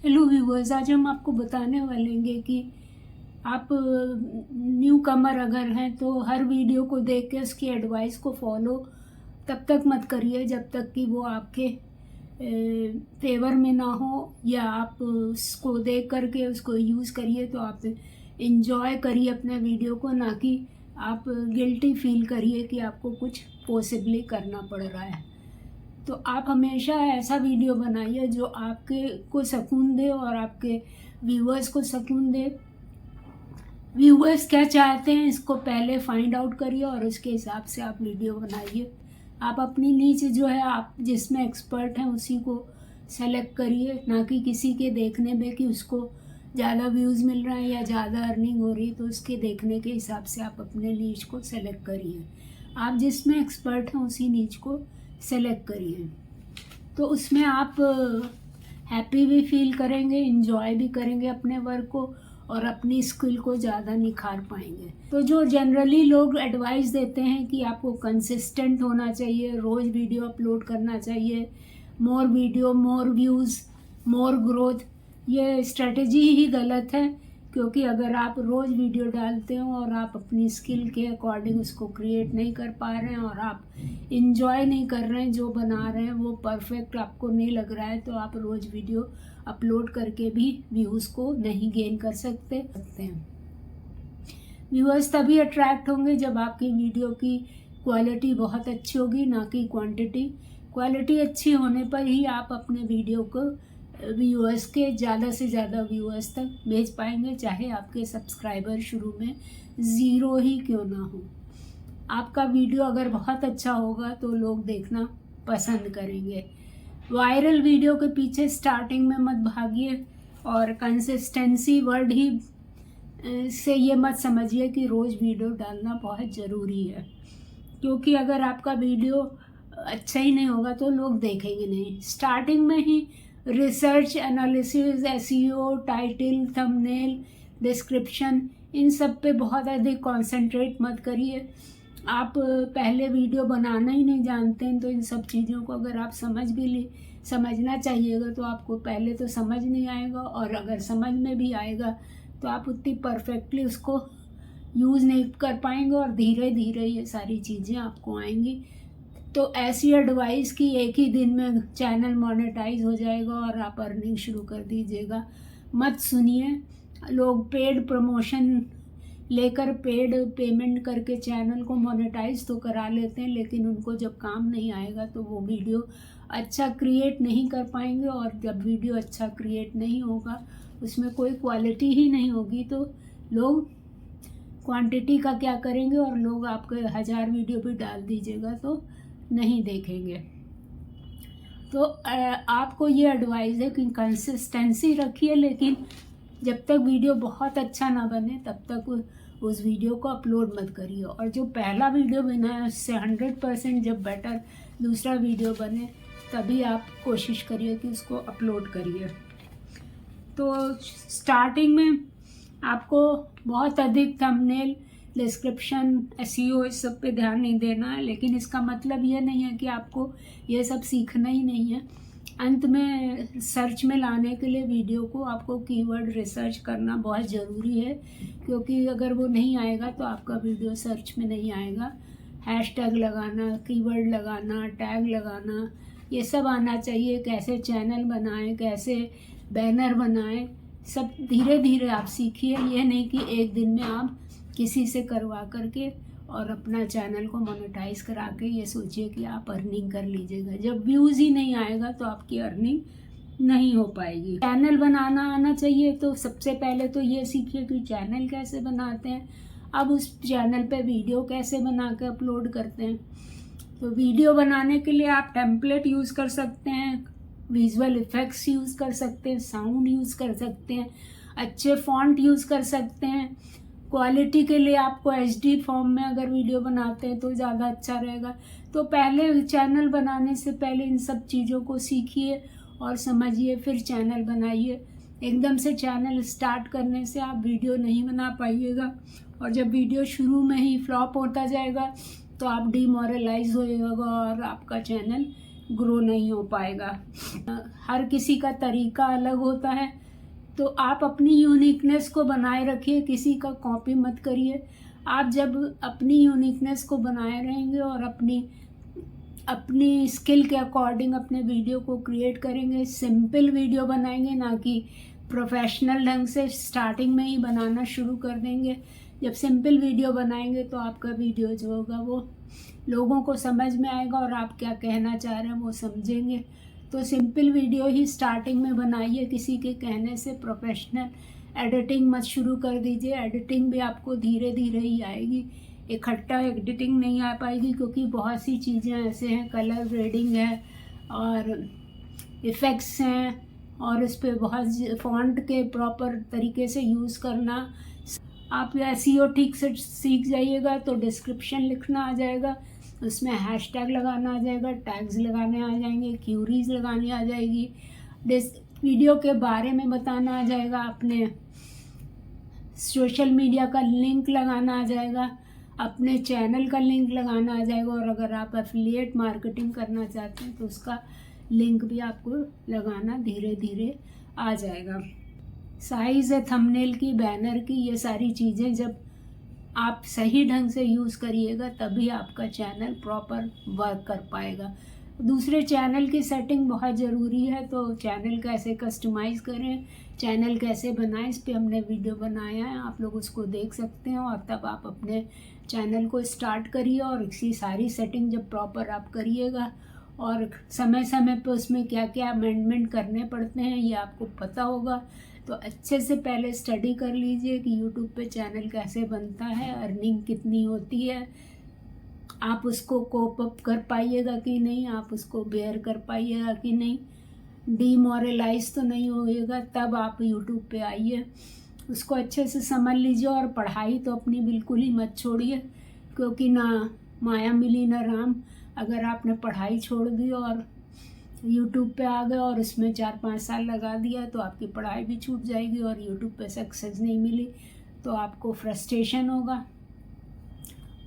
Hello viewers, आज हम आपको बताने वाले हैं कि आप न्यू कमर अगर हैं तो हर वीडियो को देख के उसकी एडवाइस को फॉलो तब तक मत करिए जब तक कि वो आपके फेवर में ना हो, या आप उसको देख करके उसको यूज़ करिए तो आप इंजॉय करिए अपने वीडियो को, ना कि आप गिल्टी फील करिए कि आपको कुछ पॉसिबली करना पड़ रहा है। तो आप हमेशा ऐसा वीडियो बनाइए जो आपके को सुकून दे और आपके व्यूअर्स को सुकून दे। व्यूअर्स क्या चाहते हैं इसको पहले फाइंड आउट करिए और उसके हिसाब से आप वीडियो बनाइए। आप अपनी नीच जो है, आप जिसमें एक्सपर्ट हैं उसी को सेलेक्ट करिए, ना कि किसी के देखने में कि उसको ज़्यादा व्यूज़ मिल रहा है या ज़्यादा अर्निंग हो रही है, तो उसके देखने के हिसाब से आप अपने नीच को सेलेक्ट करिए। आप जिसमें एक्सपर्ट हैं उसी नीच को सेलेक्ट करिए, तो उसमें आप हैप्पी भी फील करेंगे, इंजॉय भी करेंगे अपने वर्क को और अपनी स्किल को ज़्यादा निखार पाएंगे। तो जो जनरली लोग एडवाइस देते हैं कि आपको कंसिस्टेंट होना चाहिए, रोज़ वीडियो अपलोड करना चाहिए, मोर वीडियो मोर व्यूज़ मोर ग्रोथ, ये स्ट्रेटजी ही गलत है। क्योंकि अगर आप रोज़ वीडियो डालते हो और आप अपनी स्किल के अकॉर्डिंग उसको क्रिएट नहीं कर पा रहे हैं और आप इंजॉय नहीं कर रहे हैं, जो बना रहे हैं वो परफेक्ट आपको नहीं लग रहा है, तो आप रोज़ वीडियो अपलोड करके भी व्यूज़ को नहीं गेन कर सकते हैं। व्यूअर्स तभी अट्रैक्ट होंगे जब आपकी वीडियो की क्वालिटी बहुत अच्छी होगी, ना कि क्वांटिटी। क्वालिटी अच्छी होने पर ही आप अपने वीडियो को व्यूअर्स के ज़्यादा से ज़्यादा व्यूअर्स तक भेज पाएंगे, चाहे आपके सब्सक्राइबर शुरू में 0 ही क्यों ना हो। आपका वीडियो अगर बहुत अच्छा होगा तो लोग देखना पसंद करेंगे। वायरल वीडियो के पीछे स्टार्टिंग में मत भागिए और कंसिस्टेंसी वर्ड ही से ये मत समझिए कि रोज़ वीडियो डालना बहुत ज़रूरी है, क्योंकि अगर आपका वीडियो अच्छा ही नहीं होगा तो लोग देखेंगे नहीं। स्टार्टिंग में ही research, analysis, SEO, title, thumbnail, description, इन सब पे बहुत अधिक कंसंट्रेट मत करिए। आप पहले वीडियो बनाना ही नहीं जानते हैं तो इन सब चीज़ों को अगर आप समझना चाहिएगा तो आपको पहले तो समझ नहीं आएगा, और अगर समझ में भी आएगा तो आप उतनी परफेक्टली उसको यूज़ नहीं कर पाएंगे और धीरे धीरे ये सारी चीज़ें आपको आएंगी। तो ऐसी एडवाइस कि एक ही दिन में चैनल मोनेटाइज हो जाएगा और आप अर्निंग शुरू कर दीजिएगा, मत सुनिए। लोग पेड प्रमोशन लेकर पेड पेमेंट करके चैनल को मोनेटाइज तो करा लेते हैं, लेकिन उनको जब काम नहीं आएगा तो वो वीडियो अच्छा क्रिएट नहीं कर पाएंगे, और जब वीडियो अच्छा क्रिएट नहीं होगा, उसमें कोई क्वालिटी ही नहीं होगी, तो लोग क्वांटिटी का क्या करेंगे और लोग आपके 1000 वीडियो भी डाल दीजिएगा तो नहीं देखेंगे। तो आपको ये एडवाइस है कि कंसिस्टेंसी रखिए, लेकिन जब तक वीडियो बहुत अच्छा ना बने तब तक उस वीडियो को अपलोड मत करिए। और जो पहला वीडियो बना है उससे 100% जब बेटर दूसरा वीडियो बने तभी आप कोशिश करिए कि उसको अपलोड करिए। तो स्टार्टिंग में आपको बहुत अधिक थंबनेल, डिस्क्रिप्शन, एसईओ, इस सब पे ध्यान नहीं देना है, लेकिन इसका मतलब ये नहीं है कि आपको ये सब सीखना ही नहीं है। अंत में सर्च में लाने के लिए वीडियो को आपको कीवर्ड रिसर्च करना बहुत ज़रूरी है, क्योंकि अगर वो नहीं आएगा तो आपका वीडियो सर्च में नहीं आएगा। हैशटैग लगाना, कीवर्ड लगाना, टैग लगाना, ये सब आना चाहिए। कैसे चैनल बनाएं, कैसे बैनर बनाएं, सब धीरे धीरे आप सीखिए। ये नहीं कि एक दिन में आप किसी से करवा करके और अपना चैनल को मोनेटाइज करा के ये सोचिए कि आप अर्निंग कर लीजिएगा। जब व्यूज़ ही नहीं आएगा तो आपकी अर्निंग नहीं हो पाएगी। चैनल बनाना आना चाहिए, तो सबसे पहले तो ये सीखिए कि चैनल कैसे बनाते हैं, अब उस चैनल पे वीडियो कैसे बना के अपलोड करते हैं। तो वीडियो बनाने के लिए आप टेम्पलेट यूज़ कर सकते हैं, विजुअल इफ़ेक्ट्स यूज़ कर सकते हैं, साउंड यूज़ कर सकते हैं, अच्छे फॉन्ट यूज़ कर सकते हैं। क्वालिटी के लिए आपको HD फॉर्म में अगर वीडियो बनाते हैं तो ज़्यादा अच्छा रहेगा। तो पहले चैनल बनाने से पहले इन सब चीज़ों को सीखिए और समझिए, फिर चैनल बनाइए। एकदम से चैनल स्टार्ट करने से आप वीडियो नहीं बना पाइएगा, और जब वीडियो शुरू में ही फ्लॉप होता जाएगा तो आप डिमोरलाइज होइएगा और आपका चैनल ग्रो नहीं हो पाएगा। हर किसी का तरीका अलग होता है, तो आप अपनी यूनिकनेस को बनाए रखिए, किसी का कॉपी मत करिए। आप जब अपनी यूनिकनेस को बनाए रहेंगे और अपनी स्किल के अकॉर्डिंग अपने वीडियो को क्रिएट करेंगे, सिंपल वीडियो बनाएंगे, ना कि प्रोफेशनल ढंग से स्टार्टिंग में ही बनाना शुरू कर देंगे। जब सिंपल वीडियो बनाएंगे तो आपका वीडियो जो होगा वो लोगों को समझ में आएगा और आप क्या कहना चाह रहे हैं वो समझेंगे। तो सिंपल वीडियो ही स्टार्टिंग में बनाइए, किसी के कहने से। प्रोफेशनल एडिटिंग मत शुरू कर दीजिए। एडिटिंग भी आपको धीरे धीरे ही आएगी, इकट्ठा एडिटिंग नहीं आ पाएगी, क्योंकि बहुत सी चीज़ें ऐसे हैं, कलर ग्रेडिंग है और इफ़ेक्ट्स हैं, और इस पर बहुत फॉन्ट के प्रॉपर तरीके से यूज़ करना। आप एसईओ ठीक से सीख जाइएगा तो डिस्क्रिप्शन लिखना आ जाएगा, उसमें हैशटैग लगाना आ जाएगा, टैग्स लगाने आ जाएंगे, क्यूरीज लगानी आ जाएगी, वीडियो के बारे में बताना आ जाएगा, अपने सोशल मीडिया का लिंक लगाना आ जाएगा, अपने चैनल का लिंक लगाना आ जाएगा, और अगर आप एफिलिएट मार्केटिंग करना चाहते हैं तो उसका लिंक भी आपको लगाना धीरे धीरे आ जाएगा। साइज़ है थंबनेल की, बैनर की, ये सारी चीज़ें जब आप सही ढंग से यूज़ करिएगा तभी आपका चैनल प्रॉपर वर्क कर पाएगा। दूसरे चैनल की सेटिंग बहुत ज़रूरी है, तो चैनल कैसे कस्टमाइज़ करें, चैनल कैसे बनाएं, इस पे हमने वीडियो बनाया है, आप लोग उसको देख सकते हैं। और तब आप अपने चैनल को स्टार्ट करिए, और इसकी सारी सेटिंग जब प्रॉपर आप करिएगा, और समय समय पर उसमें क्या क्या अमेंडमेंट करने पड़ते हैं ये आपको पता होगा, तो अच्छे से पहले स्टडी कर लीजिए कि यूट्यूब पे चैनल कैसे बनता है, अर्निंग कितनी होती है, आप उसको कोप अप कर पाइएगा कि नहीं, आप उसको बेयर कर पाइएगा कि नहीं, डीमोरलाइज तो नहीं होइएगा। तब आप यूट्यूब पे आइए, उसको अच्छे से समझ लीजिए। और पढ़ाई तो अपनी बिल्कुल ही मत छोड़िए, क्योंकि ना माया मिली ना राम। अगर आपने पढ़ाई छोड़ दी और यूट्यूब पे आ गए और उसमें 4-5 साल लगा दिया तो आपकी पढ़ाई भी छूट जाएगी, और यूट्यूब पे सक्सेस नहीं मिली तो आपको फ्रस्ट्रेशन होगा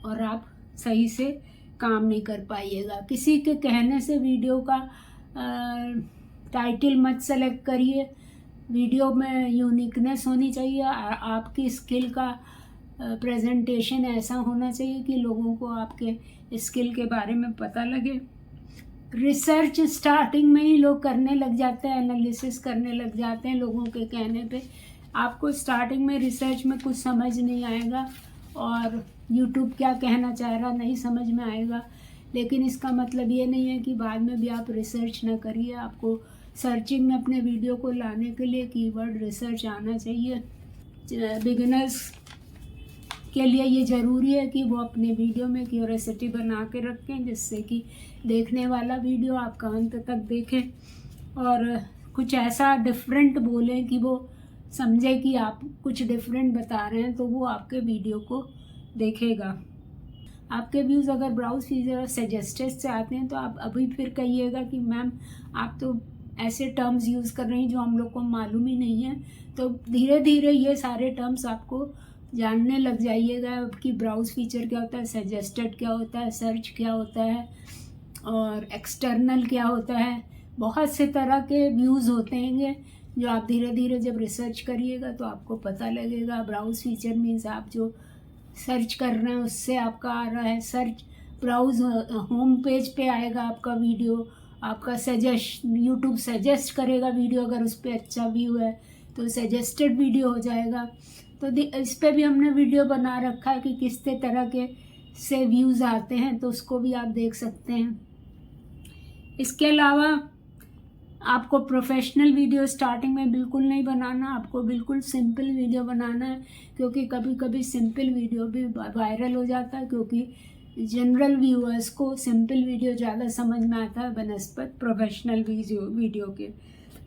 और आप सही से काम नहीं कर पाइएगा। किसी के कहने से वीडियो का टाइटल मत सेलेक्ट करिए। वीडियो में यूनिकनेस होनी चाहिए, आपकी स्किल का प्रेजेंटेशन ऐसा होना चाहिए कि लोगों को आपके स्किल के बारे में पता लगे। रिसर्च स्टार्टिंग में ही लोग करने लग जाते हैं, एनालिसिस करने लग जाते हैं लोगों के कहने पे। आपको स्टार्टिंग में रिसर्च में कुछ समझ नहीं आएगा और यूट्यूब क्या कहना चाह रहा नहीं समझ में आएगा, लेकिन इसका मतलब ये नहीं है कि बाद में भी आप रिसर्च ना करिए। आपको सर्चिंग में अपने वीडियो को लाने के लिए कीवर्ड रिसर्च आना चाहिए। बिगिनर्स के लिए ये ज़रूरी है कि वो अपने वीडियो में क्यूरियोसिटी बना के रखें, जिससे कि देखने वाला वीडियो आपका अंत तक देखे और कुछ ऐसा डिफरेंट बोलें कि वो समझे कि आप कुछ डिफरेंट बता रहे हैं, तो वो आपके वीडियो को देखेगा। आपके व्यूज़ अगर ब्राउज फीचर और सजेस्टेड से आते हैं तो आप अभी फिर कहिएगा कि मैम आप तो ऐसे टर्म्स यूज़ कर रही हैं जो हम लोग को मालूम ही नहीं है। तो धीरे धीरे ये सारे टर्म्स आपको जानने लग जाइएगा कि ब्राउज फीचर क्या होता है, सजेस्टेड क्या होता है, सर्च क्या होता है और एक्सटर्नल क्या होता है। बहुत से तरह के व्यूज़ होते हैं जो आप धीरे धीरे जब रिसर्च करिएगा तो आपको पता लगेगा। ब्राउज फीचर मीन्स आप जो सर्च कर रहे हैं उससे आपका आ रहा है सर्च। ब्राउज होम पेज पे आएगा आपका वीडियो, आपका यूट्यूब सजेस्ट करेगा वीडियो, अगर उस पर अच्छा व्यू है तो सजेस्टेड वीडियो हो जाएगा। तो इस पर भी हमने वीडियो बना रखा है कि किस तरह के से व्यूज़ आते हैं, तो उसको भी आप देख सकते हैं। इसके अलावा आपको प्रोफेशनल वीडियो स्टार्टिंग में बिल्कुल नहीं बनाना, आपको बिल्कुल सिंपल वीडियो बनाना है, क्योंकि कभी कभी सिंपल वीडियो भी वायरल हो जाता है, क्योंकि जनरल व्यूअर्स को सिंपल वीडियो ज़्यादा समझ में आता है बनस्पत प्रोफेशनल वीडियो के।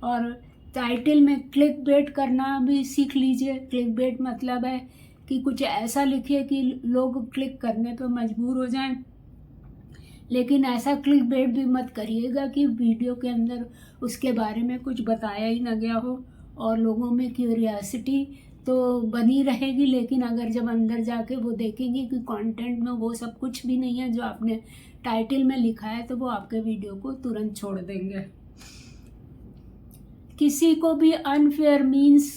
और टाइटल में क्लिक बेट करना भी सीख लीजिए। क्लिक बेट मतलब है कि कुछ ऐसा लिखिए कि लोग क्लिक करने पर मजबूर हो जाएं, लेकिन ऐसा क्लिक बेट भी मत करिएगा कि वीडियो के अंदर उसके बारे में कुछ बताया ही ना गया हो और लोगों में क्यूरियोसिटी तो बनी रहेगी, लेकिन अगर जब अंदर जाके वो देखेंगे कि कंटेंट में वो सब कुछ भी नहीं है जो आपने टाइटल में लिखा है, तो वो आपके वीडियो को तुरंत छोड़ देंगे। किसी को भी अनफेयर मीन्स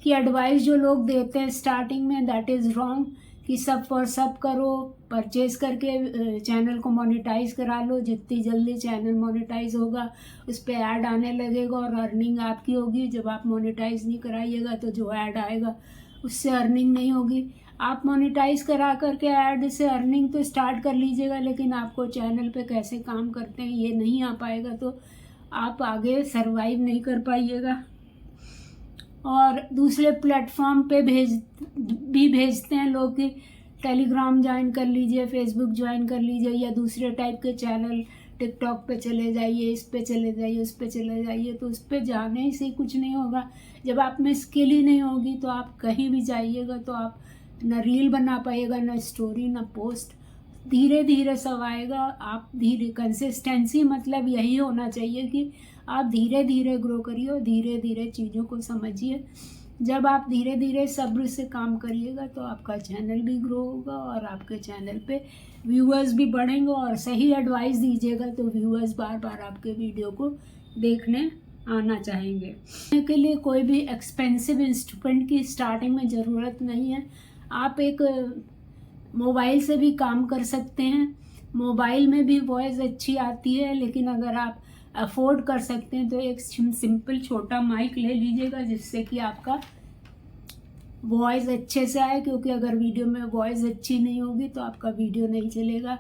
की एडवाइस जो लोग देते हैं स्टार्टिंग में, दैट इज़ रॉन्ग, कि सब फॉर सब करो, परचेज करके चैनल को मोनेटाइज करा लो। जितनी जल्दी चैनल मोनेटाइज होगा उस पर ऐड आने लगेगा और अर्निंग आपकी होगी। जब आप मोनेटाइज नहीं कराइएगा तो जो ऐड आएगा उससे अर्निंग नहीं होगी। आप मोनेटाइज करा करके ऐड से अर्निंग तो स्टार्ट कर लीजिएगा, लेकिन आपको चैनल पे कैसे काम करते हैं ये नहीं आ पाएगा, तो आप आगे सरवाइव नहीं कर पाइएगा। और दूसरे प्लेटफॉर्म पे भेजते हैं लोग कि टेलीग्राम ज्वाइन कर लीजिए, फेसबुक ज्वाइन कर लीजिए, या दूसरे टाइप के चैनल टिकटॉक पे चले जाइए, इस पे चले जाइए, उस पे चले जाइए। तो उस पे जाने से कुछ नहीं होगा। जब आप में स्किल ही नहीं होगी तो आप कहीं भी जाइएगा तो आप ना रील बना पाइएगा, ना स्टोरी, ना पोस्ट। धीरे धीरे सब आएगा। आप धीरे, कंसिस्टेंसी मतलब यही होना चाहिए कि आप धीरे धीरे ग्रो करिए और धीरे धीरे चीज़ों को समझिए। जब आप धीरे धीरे सब्र से काम करिएगा तो आपका चैनल भी ग्रो होगा और आपके चैनल पे व्यूअर्स भी बढ़ेंगे। और सही एडवाइस दीजिएगा तो व्यूअर्स बार बार आपके वीडियो को देखने आना चाहेंगे। के लिए कोई भी एक्सपेंसिव इंस्ट्रूमेंट की स्टार्टिंग में ज़रूरत नहीं है। आप एक मोबाइल से भी काम कर सकते हैं। मोबाइल में भी वॉइस अच्छी आती है, लेकिन अगर आप अफोर्ड कर सकते हैं तो एक सिंपल छोटा माइक ले लीजिएगा जिससे कि आपका वॉइस अच्छे से आए, क्योंकि अगर वीडियो में वॉइस अच्छी नहीं होगी तो आपका वीडियो नहीं चलेगा।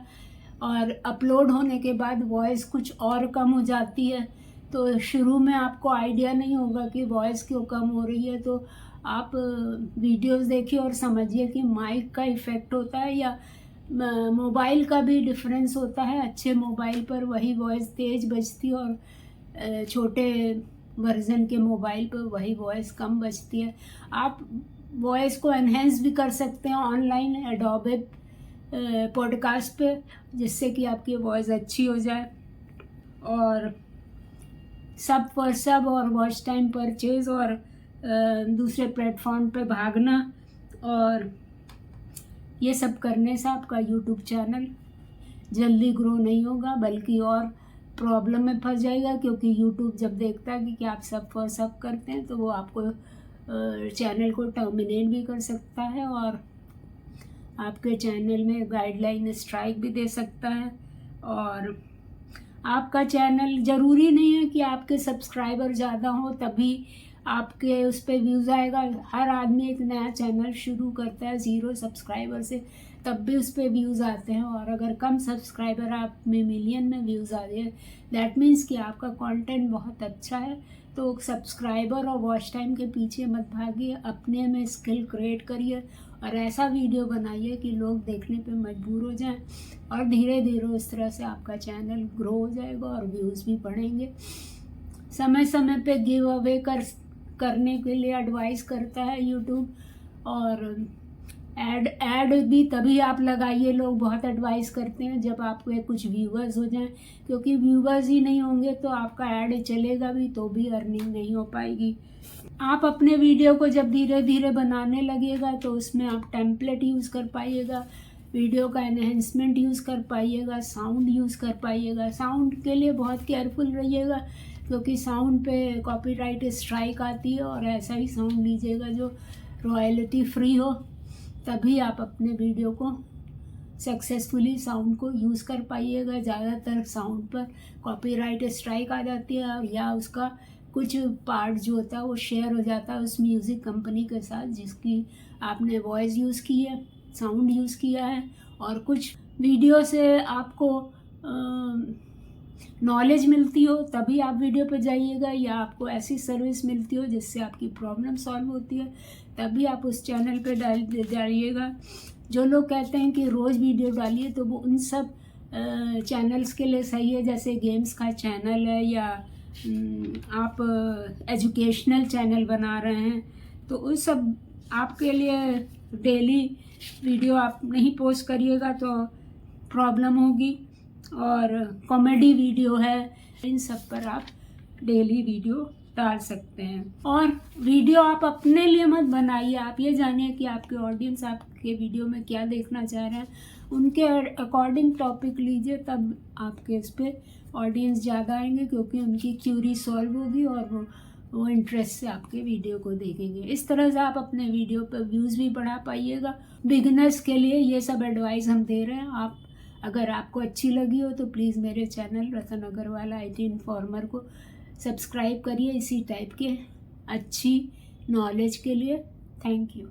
और अपलोड होने के बाद वॉइस कुछ और कम हो जाती है, तो शुरू में आपको आइडिया नहीं होगा कि वॉइस क्यों कम हो रही है। तो आप वीडियोस देखिए और समझिए कि माइक का इफ़ेक्ट होता है या मोबाइल का भी डिफरेंस होता है। अच्छे मोबाइल पर वही वॉइस तेज़ बजती है और छोटे वर्जन के मोबाइल पर वही वॉइस कम बजती है। आप वॉइस को एनहेंस भी कर सकते हैं ऑनलाइन एडोबे पॉडकास्ट पे, जिससे कि आपकी वॉइस अच्छी हो जाए। और सब फॉर सब और वॉच टाइम परचेज और दूसरे प्लेटफॉर्म पे भागना और ये सब करने से आपका यूट्यूब चैनल जल्दी ग्रो नहीं होगा, बल्कि और प्रॉब्लम में फंस जाएगा। क्योंकि यूट्यूब जब देखता है कि आप सब फॉर सब करते हैं तो वो आपको चैनल को टर्मिनेट भी कर सकता है और आपके चैनल में गाइडलाइन स्ट्राइक भी दे सकता है। और आपका चैनल, ज़रूरी नहीं है कि आपके सब्सक्राइबर ज़्यादा हो तभी आपके उस पर व्यूज़ आएगा। हर आदमी एक नया चैनल शुरू करता है 0 सब्सक्राइबर से, तब भी उस पर व्यूज़ आते हैं। और अगर कम सब्सक्राइबर आप में मिलियन में व्यूज़ आ रहे हैं, दैट मीन्स कि आपका कंटेंट बहुत अच्छा है। तो सब्सक्राइबर और वॉच टाइम के पीछे मत भागिए, अपने में स्किल क्रिएट करिए और ऐसा वीडियो बनाइए कि लोग देखने पे मजबूर हो जाएं। और धीरे धीरे इस तरह से आपका चैनल ग्रो हो जाएगा और व्यूज़ भी बढ़ेंगे। समय समय पे गिव अवे करने के लिए एडवाइस करता है यूट्यूब। और ऐड भी तभी आप लगाइए, लोग बहुत एडवाइस करते हैं जब आपके कुछ व्यूवर्स हो जाएं, क्योंकि व्यूवर्स ही नहीं होंगे तो आपका ऐड चलेगा भी तो भी अर्निंग नहीं हो पाएगी। आप अपने वीडियो को जब धीरे धीरे बनाने लगेगा तो उसमें आप टेम्पलेट यूज़ कर पाइएगा, वीडियो का एनहेंसमेंट यूज़ कर पाइएगा, साउंड यूज़ कर पाइएगा। साउंड के लिए बहुत केयरफुल रहिएगा, क्योंकि साउंड पे कॉपीराइट स्ट्राइक आती है। और ऐसा ही साउंड लीजिएगा जो रॉयल्टी फ्री हो, तभी आप अपने वीडियो को सक्सेसफुली साउंड को यूज़ कर पाइएगा। ज़्यादातर साउंड पर कॉपीराइट स्ट्राइक आ जाती है और या उसका कुछ पार्ट जो होता है वो शेयर हो जाता है उस म्यूज़िक कंपनी के साथ जिसकी आपने वॉइस यूज़ की है, साउंड यूज़ किया है। और कुछ वीडियो से आपको नॉलेज मिलती हो तभी आप वीडियो पे जाइएगा, या आपको ऐसी सर्विस मिलती हो जिससे आपकी प्रॉब्लम सॉल्व होती है तभी आप उस चैनल पे डालिएगा। जो लोग कहते हैं कि रोज़ वीडियो डालिए तो वो उन सब चैनल्स के लिए सही है, जैसे गेम्स का चैनल है या आप एजुकेशनल चैनल बना रहे हैं तो उस सब आपके लिए डेली वीडियो आप नहीं पोस्ट करिएगा तो प्रॉब्लम होगी। और कॉमेडी वीडियो है, इन सब पर आप डेली वीडियो डाल सकते हैं। और वीडियो आप अपने लिए मत बनाइए, आप ये जानिए कि आपके ऑडियंस आपके वीडियो में क्या देखना चाह रहे हैं, उनके अकॉर्डिंग टॉपिक लीजिए, तब आपके इस पर ऑडियंस ज़्यादा आएंगे, क्योंकि उनकी क्यूरी सॉल्व होगी और वो इंटरेस्ट से आपके वीडियो को देखेंगे। इस तरह से आप अपने वीडियो पर व्यूज़ भी बढ़ा पाइएगा। बिगिनर्स के लिए ये सब एडवाइस हम दे रहे हैं। आप अगर आपको अच्छी लगी हो तो प्लीज़ मेरे channel Ratan Agarwal IT informer को सब्सक्राइब करिए इसी टाइप के अच्छी नॉलेज के लिए। Thank you.